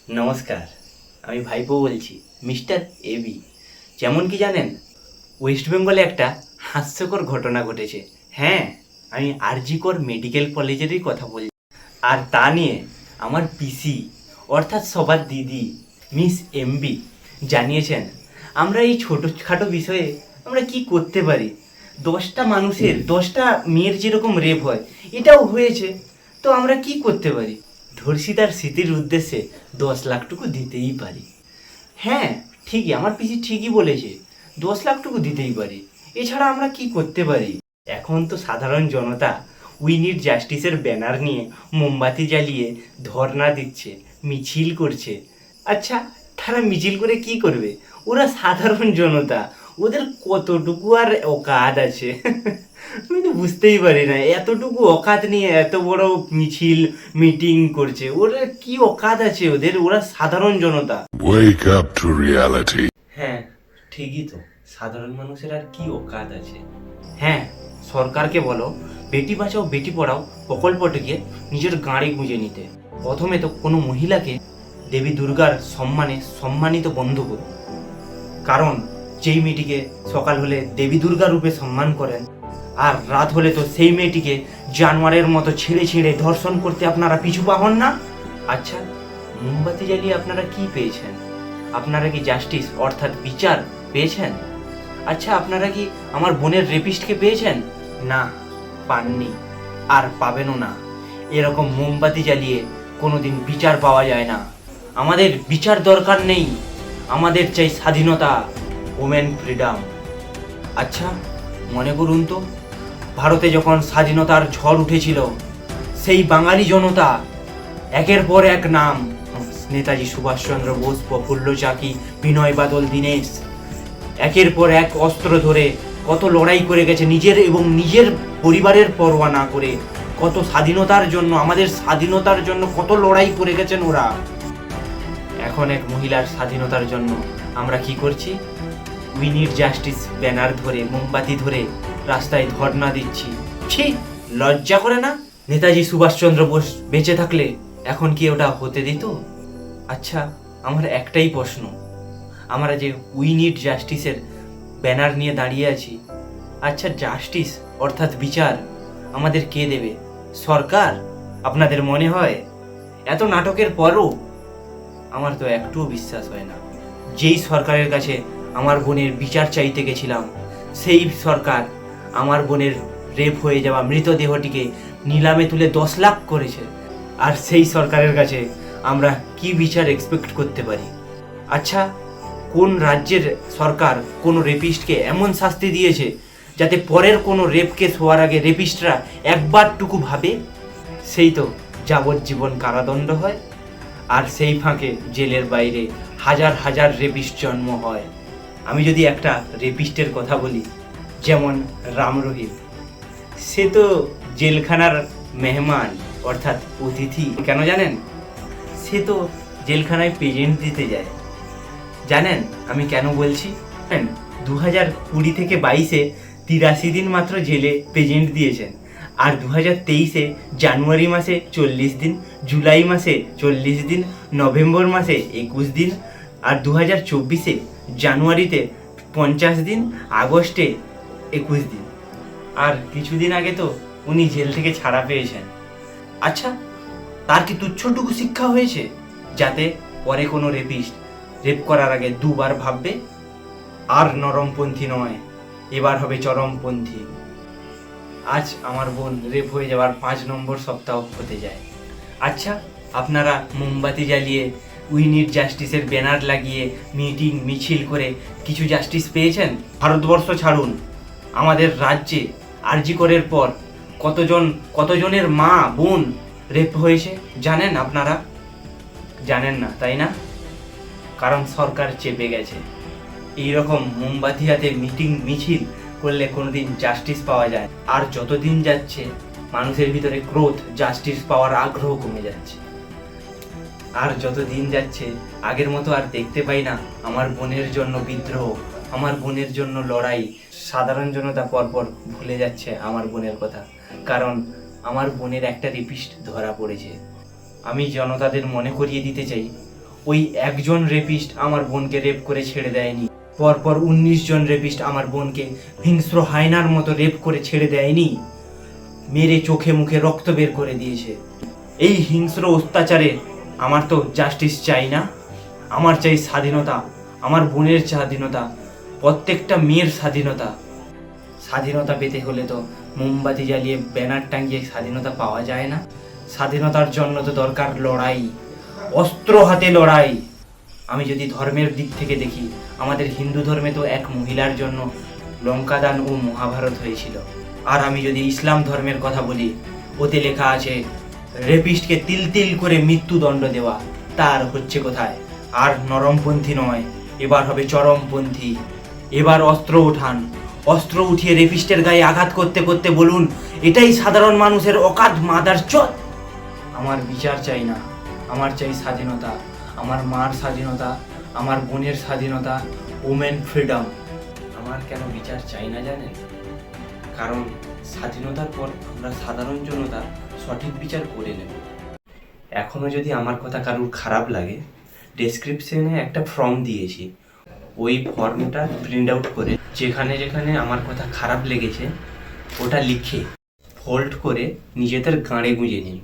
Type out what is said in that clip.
নমস্কার, আমি ভাইপো বলছি, মিস্টার এবি। যেমন কি জানেন, ওয়েস্ট বেঙ্গলে একটা হাস্যকর ঘটনা ঘটেছে। হ্যাঁ, আমি আরজিকর মেডিকেল কলেজেরই কথা বলছি। আর তা নিয়ে আমার পিসি অর্থাৎ সবার দিদি মিস এমবি জানিয়েছেন আমরা এই ছোটোখাটো বিষয়ে আমরা কি করতে পারি। 10টা মানুষের 10টা মেয়ের যেরকম রেপ হয় এটাও হয়েছে, তো আমরা কি করতে পারি? ধর্ষিতার স্মৃতির উদ্দেশ্যে 10 লাখ দিতেই পারি। হ্যাঁ, ঠিকই, আমার পিসি ঠিকই বলেছে, 10 লাখ দিতেই পারি। এছাড়া আমরা কি করতে পারি? এখন তো সাধারণ জনতা উই নিড জাস্টিসের ব্যানার নিয়ে মোমবাতি জ্বালিয়ে ধর্ণা দিচ্ছে, মিছিল করছে। আচ্ছা, তারা মিছিল করে কি করবে? ওরা সাধারণ জনতা, ওদের কতটুকু আর অকাত আছে? আমি তো বুঝতেই পারি না, এতটুকু অকাত নিয়ে এত বড় মিছিল মিটিং করছে। ওরা কি অকাত আছে ওদের? ওরা সাধারণ জনতা। Wake up to reality. হ্যাঁ, ঠিকই তো, সাধারণ মানুষের আর কি অকাত আছে? হ্যাঁ, সরকারকে বলো বেটি বাঁচাও বেটি পড়াও প্রকল্পটিকে নিজের গাঁড়ে গুঁজে নিতে। প্রথমে তো কোনো মহিলাকে দেবী দুর্গার সম্মানে সম্মানিত বন্ধ করুন, কারণ যেই মেয়েটিকে সকাল হলে দেবী দুর্গা রূপে সম্মান করেন, আর রাত হলে তো সেই মেয়েটিকে জানোয়ারের মতো ছিঁড়ে ছিঁড়ে ধর্ষণ করতে আপনারা পিছু পা হন না। আচ্ছা, মোমবাতি জ্বালিয়ে আপনারা কি পেয়েছেন? আপনারা কি জাস্টিস অর্থাৎ বিচার পেয়েছেন? আচ্ছা, আপনারা কি আমার বোনের রেপিস্টকে পেয়েছেন? না, পাননি, আর পাবেনও না। এরকম মোমবাতি জ্বালিয়ে কোনোদিন বিচার পাওয়া যায় না। আমাদের বিচার দরকার নেই, আমাদের চাই স্বাধীনতা, ওমেন ফ্রিডম। আচ্ছা, মনে করুন তো, ভারতে যখন স্বাধীনতার ঝড় উঠেছিল, সেই বাঙালি জনতা একের পর এক নাম, নেতাজি সুভাষচন্দ্র বোস, প্রফুল্ল চাকি, বিনয় বাদল দীনেশ, একের পর এক অস্ত্র ধরে কত লড়াই করে গেছে, নিজের এবং নিজের পরিবারের পরোয়া না করে। কত স্বাধীনতার জন্য, আমাদের স্বাধীনতার জন্য কত লড়াই করে গেছেন ওরা। এখন এক মহিলার স্বাধীনতার জন্য আমরা কি করছি? উই নিড জাস্টিস ব্যানার ধরে, মোমবাতি ধরে রাস্তায় ধর্ণা দিচ্ছি। ছি, লজ্জা করে না? নেতাজি সুভাষচন্দ্র বোস বেঁচে থাকলে এখন কি ওটা হতে দিত? আচ্ছা, আমার একটাই প্রশ্ন, আমরা যে উই নিড জাস্টিসের ব্যানার নিয়ে দাঁড়িয়ে আছি, আচ্ছা, জাস্টিস অর্থাৎ বিচার আমাদের কে দেবে? সরকার? আপনাদের মনে হয়? এত নাটকের পরও আমার তো একটুও বিশ্বাস হয় না। যেই সরকারের কাছে আমার বোনের বিচার চাইতে গেছিলাম, সেই সরকার আমার বোনের রেপ হয়ে যাওয়া মৃতদেহটিকে নিলামে তুলে 10 লাখ করেছে। আর সেই সরকারের কাছে আমরা কি বিচার এক্সপেক্ট করতে পারি? আচ্ছা, কোন রাজ্যের সরকার কোনো রেপিস্টকে এমন শাস্তি দিয়েছে যাতে পরের কোনো রেপ কেস হওয়ার আগে রেপিস্টরা একবারটুকু ভাবে? সেই তো যাবজ্জীবন কারাদণ্ড হয়, আর সেই ফাঁকে জেলের বাইরে হাজার হাজার রেপিস্ট জন্ম হয়। আমি যদি একটা রেপিস্টের কথা বলি, যেমন রাম রহিম, সে তো জেলখানার মেহমান অর্থাৎ অতিথি। কেন জানেন? সে তো জেলখানায় প্রেজেন্ট দিতে যায়। জানেন আমি কেন বলছি? 2020 থেকে 22-এ 83 দিন মাত্র জেলে প্রেজেন্ট দিয়েছেন, আর 2023-এ জানুয়ারি মাসে 40 দিন, জুলাই মাসে 40 দিন, নভেম্বর মাসে 21 দিন, আর 2024-এ জানুয়ারিতে 50 দিন, আগস্টে 21 দিন, আর কিছুদিন আগে তো উনি জেল থেকে ছাড়া পেয়েছেন। আচ্ছা, তার কি তুচ্ছটুকু শিক্ষা হয়েছে যাতে পরে কোনো রেপিস্ট রেপ করার আগে দুবার ভাববে? আর নরমপন্থী নয়, এবার হবে চরমপন্থী। আজ আমার বোন রেপ হয়ে যাওয়ার 5 নম্বর সপ্তাহ হতে যায়। আচ্ছা, আপনারা মোমবাতি জ্বালিয়ে উই নিড জাস্টিসের ব্যানার লাগিয়ে মিটিং মিছিল করে কিছু জাস্টিস পেয়েছেন? ভারতবর্ষ ছাড়ুন, আমাদের রাজ্যে আরজি করের পর কতজনের মা বোন রেপ হয়েছে জানেন আপনারা? জানেন না, তাই না? কারণ সরকার চেপে গেছে। এইরকম মোমবাতি হাতে মিটিং মিছিল করলে কোনোদিন জাস্টিস পাওয়া যায়। আর যতদিন যাচ্ছে মানুষের ভিতরে ক্রোধ, জাস্টিস পাওয়ার আগ্রহ কমে যাচ্ছে। আর যত দিন যাচ্ছে আগের মতো আর দেখতে পাই না আমার বোনের জন্য বিদ্রোহ, আমার বোনের জন্য লড়াই। সাধারণ জনতা পরপর ভুলে যাচ্ছে আমার বোনের কথা, কারণ আমার বোনের একটা রেপিস্ট ধরা পড়েছে। আমি জনতাদের মনে করিয়ে দিতে চাই, ওই একজন রেপিস্ট আমার বোনকে রেপ করে ছেড়ে দেয়নি, পরপর 19 জন রেপিস্ট আমার বোনকে হিংস্র হায়নার মতো রেপ করে ছেড়ে দেয়নি, মেরে চোখে মুখে রক্ত বের করে দিয়েছে। এই হিংস্র অত্যাচারে আমার তো জাস্টিস চাই না, আমার চাই স্বাধীনতা, আমার বোনের স্বাধীনতা, প্রত্যেকটা মেয়ের স্বাধীনতা। স্বাধীনতা পেতে হলে তো মোমবাতি জ্বালিয়ে ব্যানার টাঙিয়ে স্বাধীনতা পাওয়া যায় না। স্বাধীনতার জন্য তো দরকার লড়াই, অস্ত্র হাতে লড়াই। আমি যদি ধর্মের দিক থেকে দেখি, আমাদের হিন্দু ধর্মে তো এক মহিলার জন্য লঙ্কাদান ও মহাভারত হয়েছিল। আর আমি যদি ইসলাম ধর্মের কথা বলি, ওতে লেখা আছে রেপিস্টকে তিল তিল করে মৃত্যুদণ্ড দেওয়া। তার হচ্ছে কোথায়? আর নরমপন্থী নয়, এবার হবে চরমপন্থী। এবার অস্ত্র উঠান, অস্ত্র উঠিয়ে রেপিস্টের গায়ে আঘাত করতে করতে বলুন, এটাই সাধারণ মানুষের অকাত মাদার চোদ। আমার বিচার চাই না, আমার চাই স্বাধীনতা, আমার মার স্বাধীনতা, আমার বোনের স্বাধীনতা, ওমেন ফ্রিডম। আমার কেন বিচার চাই না জানেন? কারণ স্বাধীনতার পর আমরা সাধারণ জনতা সঠিক বিচার করে নেব। এখনও যদি আমার কথা কারুর খারাপ লাগে, ডেসক্রিপশনে একটা ফর্ম দিয়েছি, ওই ফর্মটা প্রিন্ট আউট করে যেখানে যেখানে আমার কথা খারাপ লেগেছে ওটা লিখে ফোল্ড করে নিজেদের গাঁড়ে গুঁজে নিন।